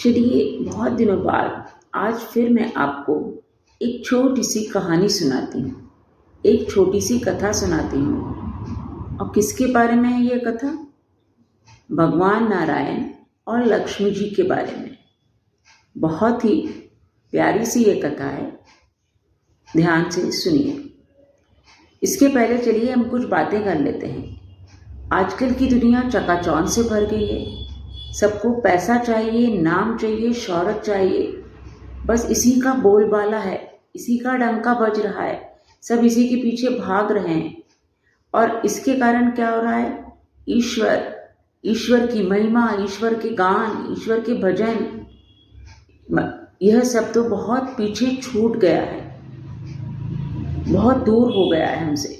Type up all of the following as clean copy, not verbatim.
चलिए, बहुत दिनों बाद आज फिर मैं आपको एक छोटी सी कहानी सुनाती हूँ, एक छोटी सी कथा सुनाती हूँ। और किसके बारे में है ये कथा? भगवान नारायण और लक्ष्मी जी के बारे में। बहुत ही प्यारी सी ये कथा है, ध्यान से सुनिए। इसके पहले चलिए हम कुछ बातें कर लेते हैं। आजकल की दुनिया चकाचौंध से भर गई है। सबको पैसा चाहिए, नाम चाहिए, शोहरत चाहिए। बस इसी का बोलबाला है, इसी का डंका बज रहा है। सब इसी के पीछे भाग रहे हैं। और इसके कारण क्या हो रहा है? ईश्वर की महिमा, ईश्वर के गान, ईश्वर के भजन, यह सब तो बहुत पीछे छूट गया है, बहुत दूर हो गया है हमसे।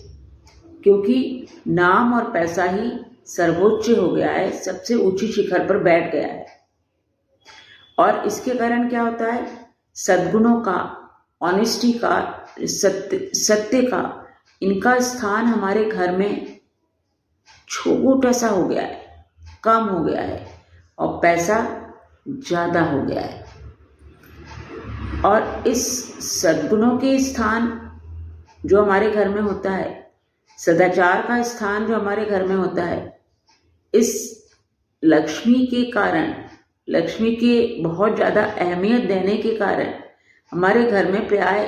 क्योंकि नाम और पैसा ही सर्वोच्च हो गया है, सबसे ऊंची शिखर पर बैठ गया है। और इसके कारण क्या होता है? सद्गुणों का, ऑनेस्टी का, सत्य का, इनका स्थान हमारे घर में छोटा सा हो गया है, कम हो गया है, और पैसा ज्यादा हो गया है। और इस सद्गुणों के स्थान जो हमारे घर में होता है, सदाचार का स्थान जो हमारे घर में होता है, इस लक्ष्मी के कारण, लक्ष्मी के बहुत ज़्यादा अहमियत देने के कारण हमारे घर में प्राय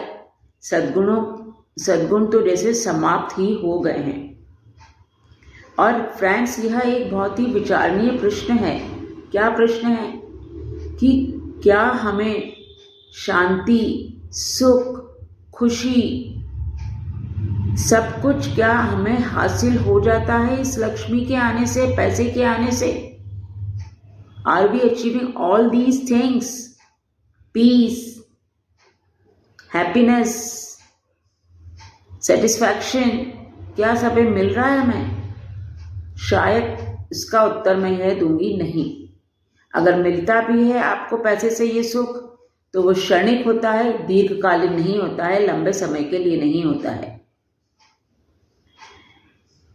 सद्गुण तो जैसे समाप्त ही हो गए हैं। और फ्रेंड्स, यह एक बहुत ही विचारणीय प्रश्न है। क्या प्रश्न है? कि क्या हमें शांति, सुख, खुशी, सब कुछ क्या हमें हासिल हो जाता है इस लक्ष्मी के आने से, पैसे के आने से? Are we achieving all these things? Peace, happiness, satisfaction, क्या सब मिल रहा है हमें? शायद इसका उत्तर मैं यह दूंगी, नहीं। अगर मिलता भी है आपको पैसे से ये सुख, तो वो क्षणिक होता है, दीर्घकालीन नहीं होता है, लंबे समय के लिए नहीं होता है।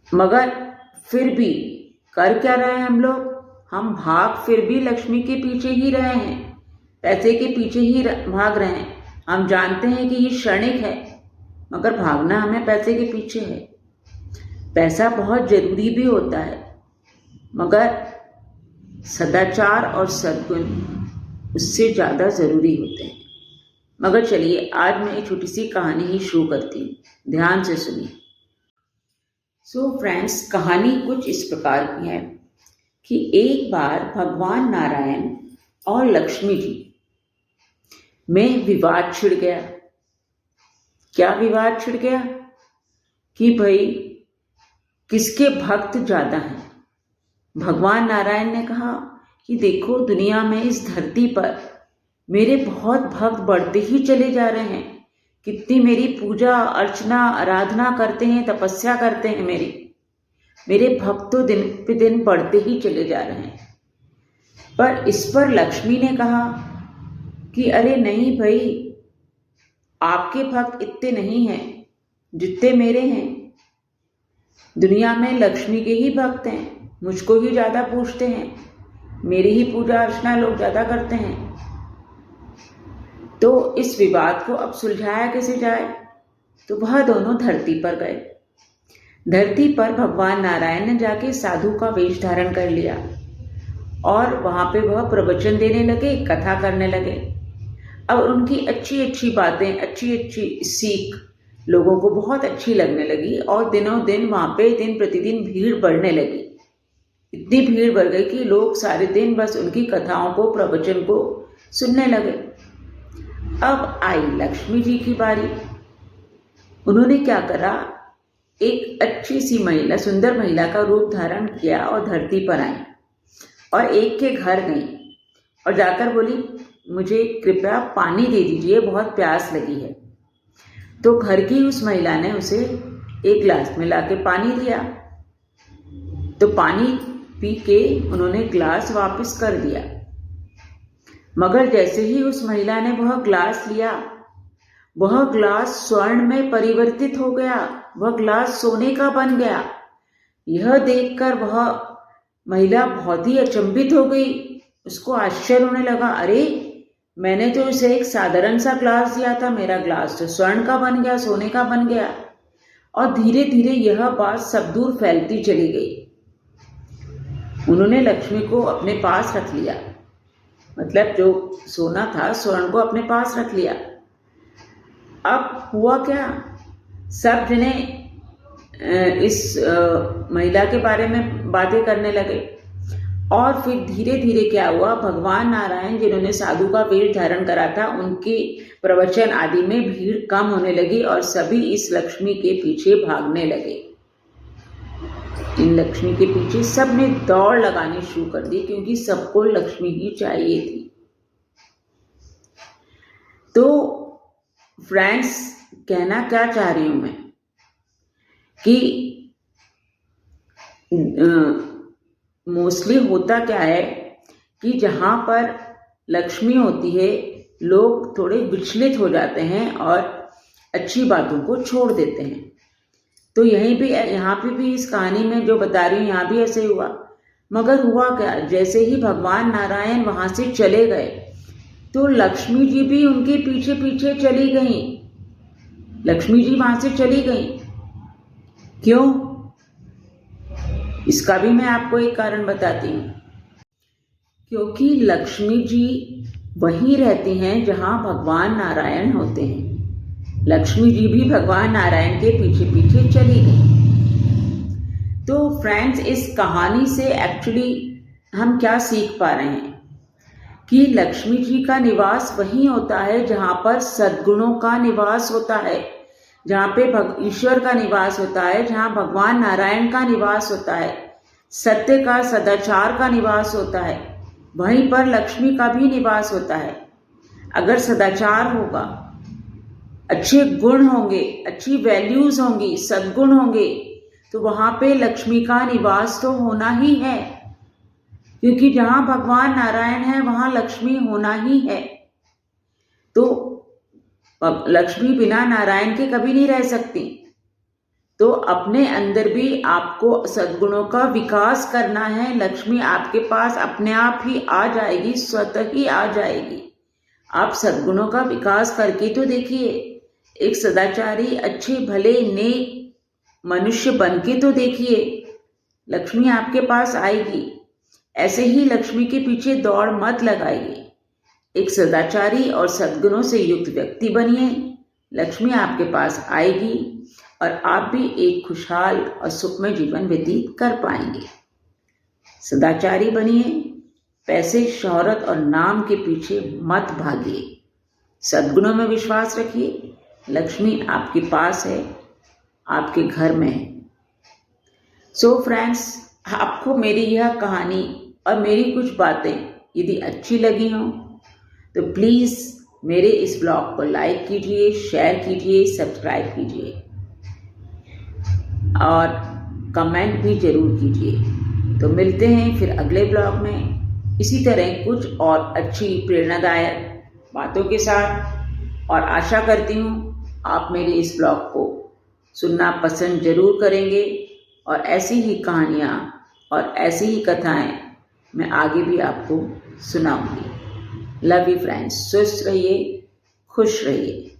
मगर फिर भी कर क्या रहे हैं हम लोग? हम भाग फिर भी लक्ष्मी के पीछे ही रहे हैं, पैसे के पीछे ही भाग रहे हैं। हम जानते हैं कि ये क्षणिक है, मगर भागना हमें पैसे के पीछे है। पैसा बहुत जरूरी भी होता है, मगर सदाचार और सद्गुण उससे ज़्यादा जरूरी होते हैं। मगर चलिए, आज मैं एक छोटी सी कहानी ही शुरू करती हूँ, ध्यान से सुनिए। सो फ्रेंड्स, कहानी कुछ इस प्रकार की है कि एक बार भगवान नारायण और लक्ष्मी जी में विवाद छिड़ गया। क्या विवाद छिड़ गया? कि भाई किसके भक्त ज्यादा हैं। भगवान नारायण ने कहा कि देखो, दुनिया में, इस धरती पर मेरे बहुत भक्त बढ़ते ही चले जा रहे हैं। कितनी मेरी पूजा अर्चना आराधना करते हैं, तपस्या करते हैं। मेरे भक्त तो दिन पे दिन बढ़ते ही चले जा रहे हैं। पर इस पर लक्ष्मी ने कहा कि अरे नहीं भाई, आपके भक्त इतने नहीं हैं जितने मेरे हैं। दुनिया में लक्ष्मी के ही भक्त हैं, मुझको ही ज्यादा पूजते हैं, मेरी ही पूजा अर्चना लोग ज्यादा करते हैं। तो इस विवाद को अब सुलझाया कैसे जाए? तो वह दोनों धरती पर गए। धरती पर भगवान नारायण ने जाके साधु का वेश धारण कर लिया और वहां पे वह प्रवचन देने लगे, कथा करने लगे। अब उनकी अच्छी अच्छी बातें, अच्छी अच्छी सीख लोगों को बहुत अच्छी लगने लगी और दिनों दिन वहां पे दिन प्रतिदिन भीड़ बढ़ने लगी। इतनी भीड़ बढ़ गई कि लोग सारे दिन बस उनकी कथाओं को, प्रवचन को सुनने लगे। अब आई लक्ष्मी जी की बारी। उन्होंने क्या करा? एक अच्छी सी महिला, सुंदर महिला का रूप धारण किया और धरती पर आई और एक के घर गई और जाकर बोली, मुझे कृपया पानी दे दीजिए, बहुत प्यास लगी है। तो घर की उस महिला ने उसे एक गिलास में लाके पानी दिया। तो पानी पी के उन्होंने गिलास वापस कर दिया। मगर जैसे ही उस महिला ने वह गिलास लिया, वह गिलास स्वर्ण में परिवर्तित हो गया, वह गिलास सोने का बन गया। यह देखकर वह महिला बहुत ही अचंभित हो गई। उसको आश्चर्य होने लगा, अरे मैंने तो उसे एक साधारण सा ग्लास दिया था, मेरा ग्लास तो स्वर्ण का बन गया, सोने का बन गया। और धीरे धीरे यह बात सब दूर फैलती चली गई। उन्होंने लक्ष्मी को अपने पास रख लिया, मतलब जो सोना था स्वर्ण को अपने पास रख लिया। अब हुआ क्या, सब जने इस महिला के बारे में बातें करने लगे। और फिर धीरे धीरे क्या हुआ, भगवान नारायण जिन्होंने साधु का वेश धारण करा था, उनके प्रवचन आदि में भीड़ कम होने लगी और सभी इस लक्ष्मी के पीछे भागने लगे। इन लक्ष्मी के पीछे सबने दौड़ लगानी शुरू कर दी, क्योंकि सबको लक्ष्मी ही चाहिए थी। तो फ्रेंड्स, कहना क्या चाह रही हूं मैं कि मोस्टली होता क्या है कि जहां पर लक्ष्मी होती है, लोग थोड़े विचलित हो जाते हैं और अच्छी बातों को छोड़ देते हैं। तो यहाँ पे भी इस कहानी में जो बता रही हूँ, यहाँ भी ऐसे हुआ। मगर हुआ क्या, जैसे ही भगवान नारायण वहां से चले गए तो लक्ष्मी जी भी उनके पीछे पीछे चली गई। लक्ष्मी जी वहां से चली गई। क्यों? इसका भी मैं आपको एक कारण बताती हूँ। क्योंकि लक्ष्मी जी वहीं रहती हैं जहां भगवान नारायण होते हैं। लक्ष्मी जी भी भगवान नारायण के पीछे पीछे चली गई। तो फ्रेंड्स, इस कहानी से एक्चुअली हम क्या सीख पा रहे हैं कि लक्ष्मी जी का निवास वहीं होता है जहां पर सद्गुणों का निवास होता है, जहाँ पे ईश्वर का निवास होता है, जहाँ भगवान नारायण का निवास होता है, सत्य का, सदाचार का निवास होता है, वहीं पर लक्ष्मी का भी निवास होता है। अगर सदाचार होगा, अच्छे गुण होंगे, अच्छी वैल्यूज होंगी, सद्गुण होंगे, तो वहां पे लक्ष्मी का निवास तो होना ही है। क्योंकि जहां भगवान नारायण है वहां लक्ष्मी होना ही है। तो लक्ष्मी बिना नारायण के कभी नहीं रह सकती। तो अपने अंदर भी आपको सद्गुणों का विकास करना है। लक्ष्मी आपके पास अपने आप ही आ जाएगी, स्वतः ही आ जाएगी। आप सद्गुणों का विकास करके तो देखिए, एक सदाचारी, अच्छे भले नेक मनुष्य बन के तो देखिए, लक्ष्मी आपके पास आएगी। ऐसे ही लक्ष्मी के पीछे दौड़ मत लगाइए। एक सदाचारी और सद्गुणों से युक्त व्यक्ति बनिए, लक्ष्मी आपके पास आएगी और आप भी एक खुशहाल और सुखमय जीवन व्यतीत कर पाएंगे। सदाचारी बनिए, पैसे, शोहरत और नाम के पीछे मत भागिए। सद्गुणों में विश्वास रखिए। लक्ष्मी आपके पास है, आपके घर में है। सो फ्रेंड्स, आपको मेरी यह कहानी और मेरी कुछ बातें यदि अच्छी लगी हों तो प्लीज़ मेरे इस ब्लॉग को लाइक कीजिए, शेयर कीजिए, सब्सक्राइब कीजिए और कमेंट भी ज़रूर कीजिए। तो मिलते हैं फिर अगले ब्लॉग में इसी तरह कुछ और अच्छी प्रेरणादायक बातों के साथ। और आशा करती हूँ आप मेरे इस ब्लॉग को सुनना पसंद ज़रूर करेंगे और ऐसी ही कहानियाँ और ऐसी ही कथाएँ मैं आगे भी आपको सुनाऊंगी। लव यू फ्रेंड्स, स्वस्थ रहिए, खुश रहिए।